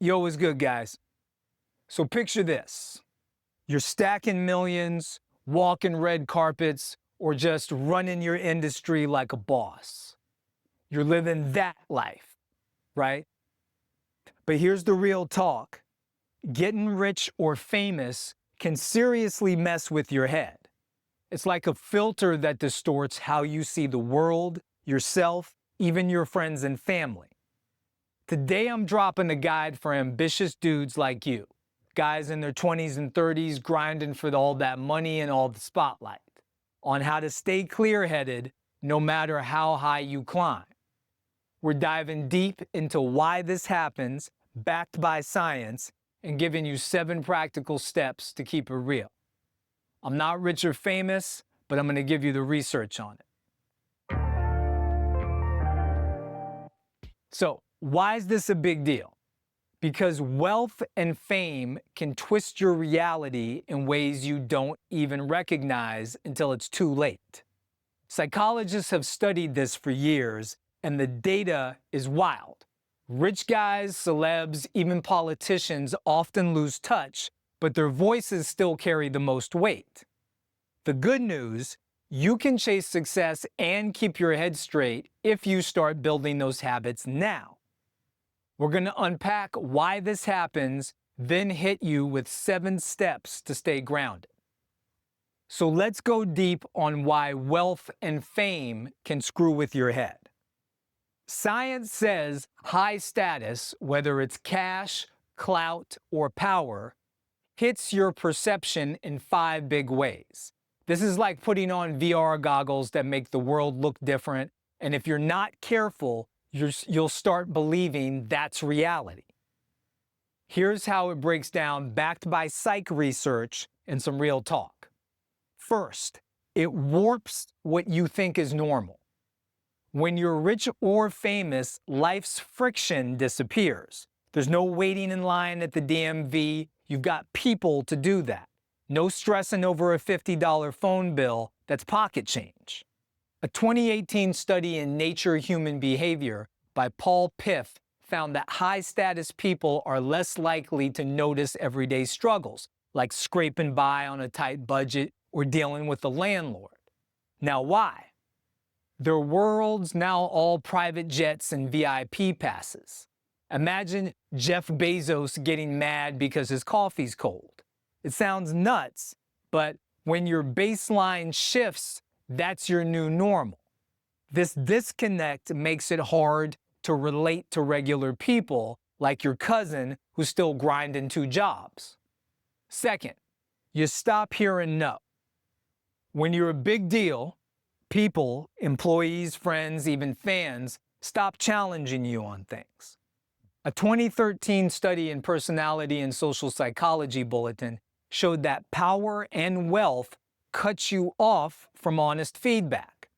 Yo, what's good, guys? So picture this. You're stacking millions, walking red carpets, or just running your industry like a boss. You're living that life, right? But here's the real talk. Getting rich or famous can seriously mess with your head. It's like a filter that distorts how you see the world, yourself, even your friends and family. Today I'm dropping a guide for ambitious dudes like you, guys in their 20s and 30s grinding for all that money and all the spotlight, on how to stay clear-headed no matter how high you climb. We're diving deep into why this happens, backed by science, and giving you 7 practical steps to keep it real. I'm not rich or famous, but I'm going to give you the research on it. So, why is this a big deal? Because wealth and fame can twist your reality in ways you don't even recognize until it's too late. Psychologists have studied this for years, and the data is wild. Rich guys, celebs, even politicians often lose touch, but their voices still carry the most weight. The good news, you can chase success and keep your head straight if you start building those habits now. We're going to unpack why this happens, then hit you with 7 steps to stay grounded. So let's go deep on why wealth and fame can screw with your head. Science says high status, whether it's cash, clout, or power, hits your perception in 5 big ways. This is like putting on VR goggles that make the world look different, and if you're not careful, you'll start believing that's reality. Here's how it breaks down, backed by psych research and some real talk. First, it warps what you think is normal. When you're rich or famous, life's friction disappears. There's no waiting in line at the DMV. You've got people to do that. No stressing over a $50 phone bill that's pocket change. A 2018 study in Nature Human Behavior by Paul Piff found that high-status people are less likely to notice everyday struggles, like scraping by on a tight budget or dealing with the landlord. Now why? Their world's now all private jets and VIP passes. Imagine Jeff Bezos getting mad because his coffee's cold. It sounds nuts, but when your baseline shifts, that's your new normal. This disconnect makes it hard to relate to regular people like your cousin who's still grinding 2 jobs. Second, you stop hearing no. When you're a big deal, people, employees, friends, even fans stop challenging you on things. A 2013 study in Personality and Social Psychology Bulletin showed that power and wealth cuts you off from honest feedback.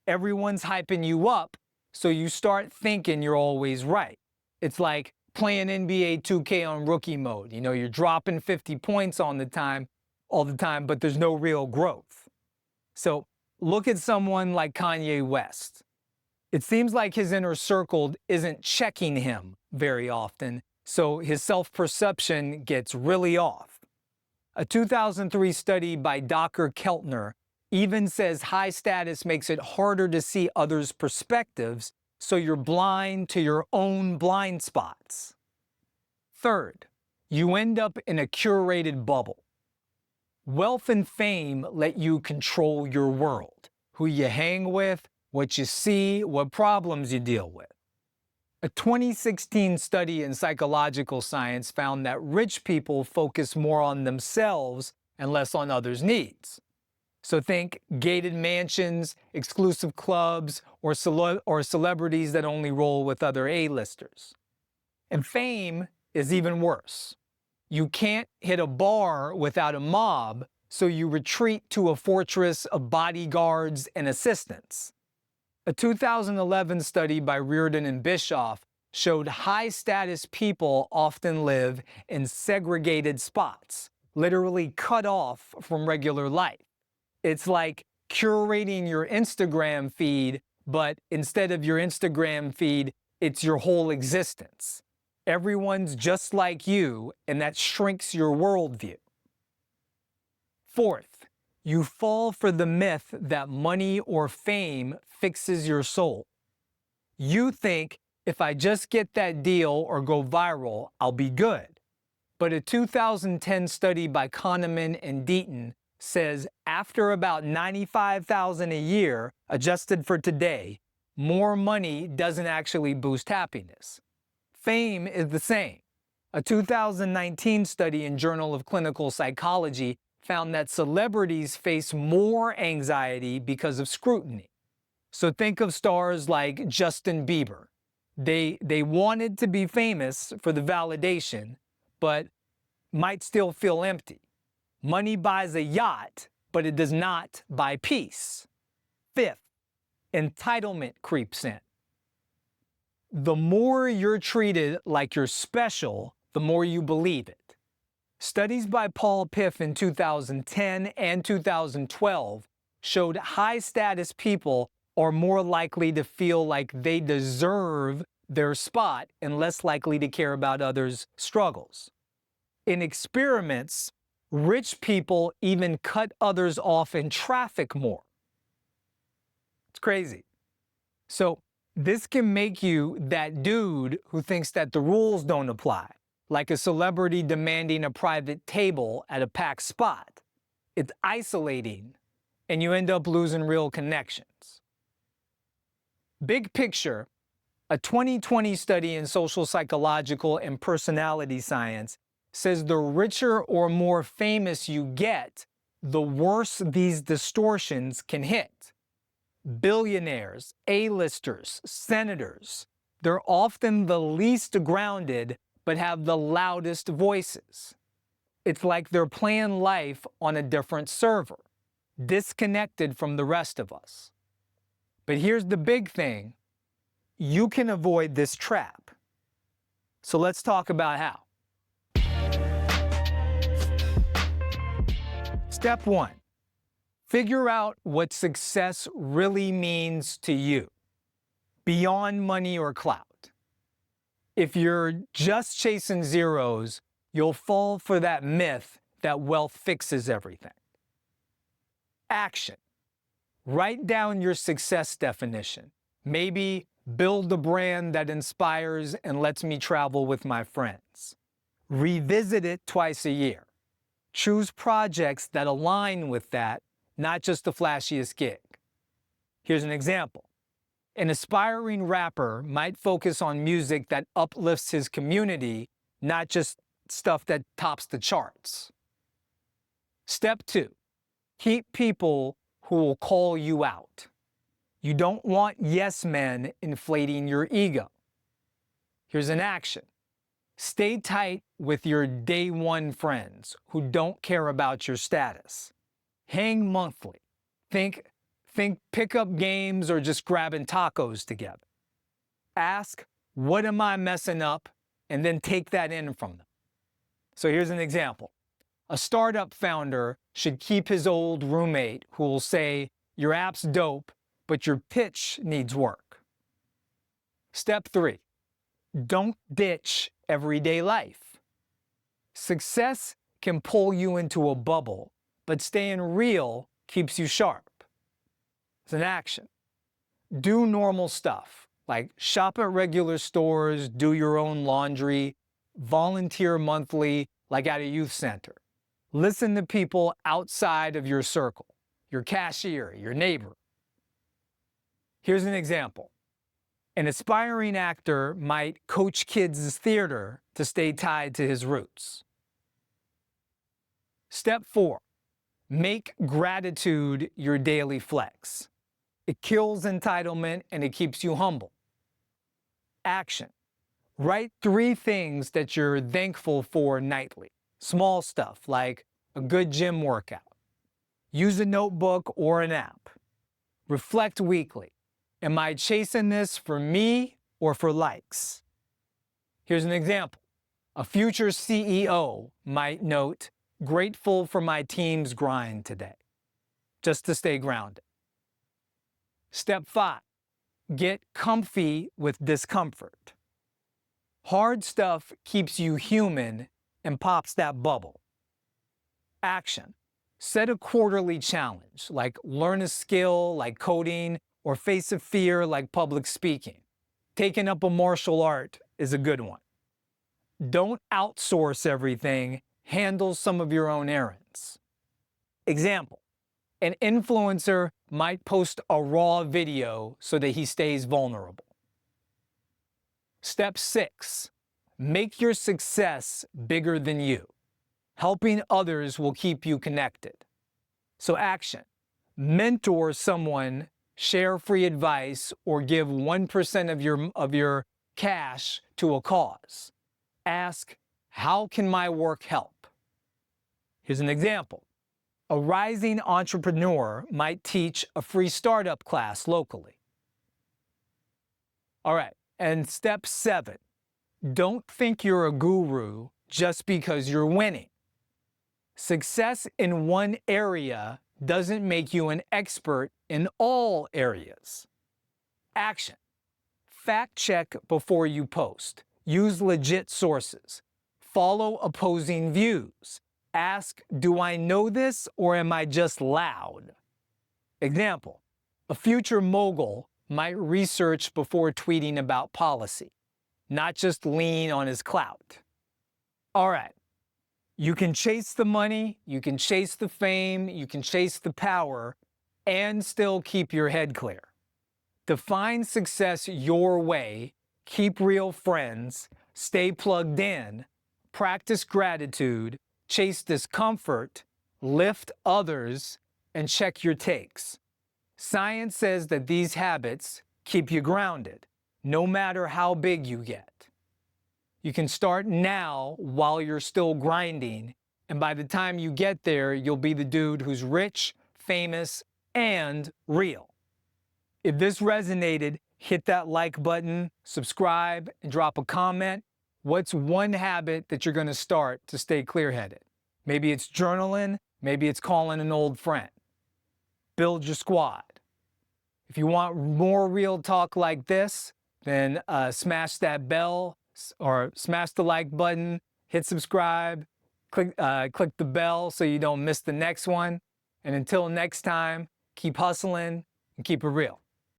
Everyone's hyping you up, so you start thinking you're always right. It's like playing NBA 2K on rookie mode. You know, you're dropping 50 points all the time, but there's no real growth. So look at someone like Kanye West. It seems like his inner circle isn't checking him very often, so his self-perception gets really off. A 2003 study by Dr. Keltner even says high status makes it harder to see others' perspectives, so you're blind to your own blind spots. Third, you end up in a curated bubble. Wealth and fame let you control your world, who you hang with, what you see, what problems you deal with. A 2016 study in psychological science found that rich people focus more on themselves and less on others' needs. So think gated mansions, exclusive clubs, or celebrities that only roll with other A-listers. And fame is even worse. You can't hit a bar without a mob, so you retreat to a fortress of bodyguards and assistants. A 2011 study by Reardon and Bischoff showed high-status people often live in segregated spots, literally cut off from regular life. It's like curating your Instagram feed, but instead of your Instagram feed, it's your whole existence. Everyone's just like you, and that shrinks your worldview. Fourth, you fall for the myth that money or fame fixes your soul. You think, if I just get that deal or go viral, I'll be good. But a 2010 study by Kahneman and Deaton says after about $95,000 a year, adjusted for today, more money doesn't actually boost happiness. Fame is the same. A 2019 study in Journal of Clinical Psychology found that celebrities face more anxiety because of scrutiny. So think of stars like Justin Bieber. They wanted to be famous for the validation, but might still feel empty. Money buys a yacht, but it does not buy peace. Fifth, entitlement creeps in. The more you're treated like you're special, the more you believe it. Studies by Paul Piff in 2010 and 2012 showed high-status people are more likely to feel like they deserve their spot and less likely to care about others' struggles. In experiments, rich people even cut others off in traffic more. It's crazy. So this can make you that dude who thinks that the rules don't apply, like a celebrity demanding a private table at a packed spot. It's isolating, and you end up losing real connections. Big picture, a 2020 study in social psychological and personality science says the richer or more famous you get, the worse these distortions can hit. Billionaires, A-listers, senators, they're often the least grounded but have the loudest voices. It's like they're playing life on a different server, disconnected from the rest of us. But here's the big thing. You can avoid this trap. So let's talk about how. Step 1. Figure out what success really means to you, beyond money or clout. If you're just chasing zeros, you'll fall for that myth that wealth fixes everything. Action. Write down your success definition. Maybe build a brand that inspires and lets me travel with my friends. Revisit it twice a year. Choose projects that align with that, not just the flashiest gig. Here's an example. An aspiring rapper might focus on music that uplifts his community, not just stuff that tops the charts. Step 2. Keep people who will call you out. You don't want yes men inflating your ego. Here's an action. Stay tight with your day one friends who don't care about your status. Hang monthly. Think pickup games or just grabbing tacos together. Ask, what am I messing up? And then take that in from them. So here's an example. A startup founder should keep his old roommate who will say, your app's dope, but your pitch needs work. Step 3. Don't ditch everyday life. Success can pull you into a bubble, but staying real keeps you sharp. It's an action. Do normal stuff, like shop at regular stores, do your own laundry, volunteer monthly, like at a youth center. Listen to people outside of your circle, your cashier, your neighbor. Here's an example. An aspiring actor might coach kids' theater to stay tied to his roots. Step 4. Make gratitude your daily flex. It kills entitlement and it keeps you humble. Action. Write 3 things that you're thankful for nightly. Small stuff like a good gym workout. Use a notebook or an app. Reflect weekly. Am I chasing this for me or for likes? Here's an example. A future CEO might note, grateful for my team's grind today, just to stay grounded. Step 5, get comfy with discomfort. Hard stuff keeps you human and pops that bubble. Action. Set a quarterly challenge, like learn a skill like coding or face a fear like public speaking. Taking up a martial art is a good one. Don't outsource everything, handle some of your own errands. Example, an influencer might post a raw video so that he stays vulnerable. Step 6, make your success bigger than you. Helping others will keep you connected. So action, mentor someone, share free advice, or give 1% of your cash to a cause. Ask, how can my work help? Here's an example. A rising entrepreneur might teach a free startup class locally. All right, and step 7, don't think you're a guru just because you're winning. Success in one area doesn't make you an expert in all areas. Action. Fact check before you post. Use legit sources. Follow opposing views. Ask, do I know this or am I just loud? Example, a future mogul might research before tweeting about policy, not just lean on his clout. All right. You can chase the money, you can chase the fame, you can chase the power, and still keep your head clear. Define success your way, keep real friends, stay plugged in, practice gratitude, chase discomfort, lift others, and check your takes. Science says that these habits keep you grounded, no matter how big you get. You can start now while you're still grinding, and by the time you get there, you'll be the dude who's rich, famous, and real. If this resonated, hit that like button, subscribe, and drop a comment. What's one habit that you're going to start to stay clear-headed? Maybe it's journaling, maybe it's calling an old friend. Build your squad. If you want more real talk like this, then smash that bell, or smash the like button, hit subscribe, click the bell so you don't miss the next one. And until next time, keep hustling and keep it real.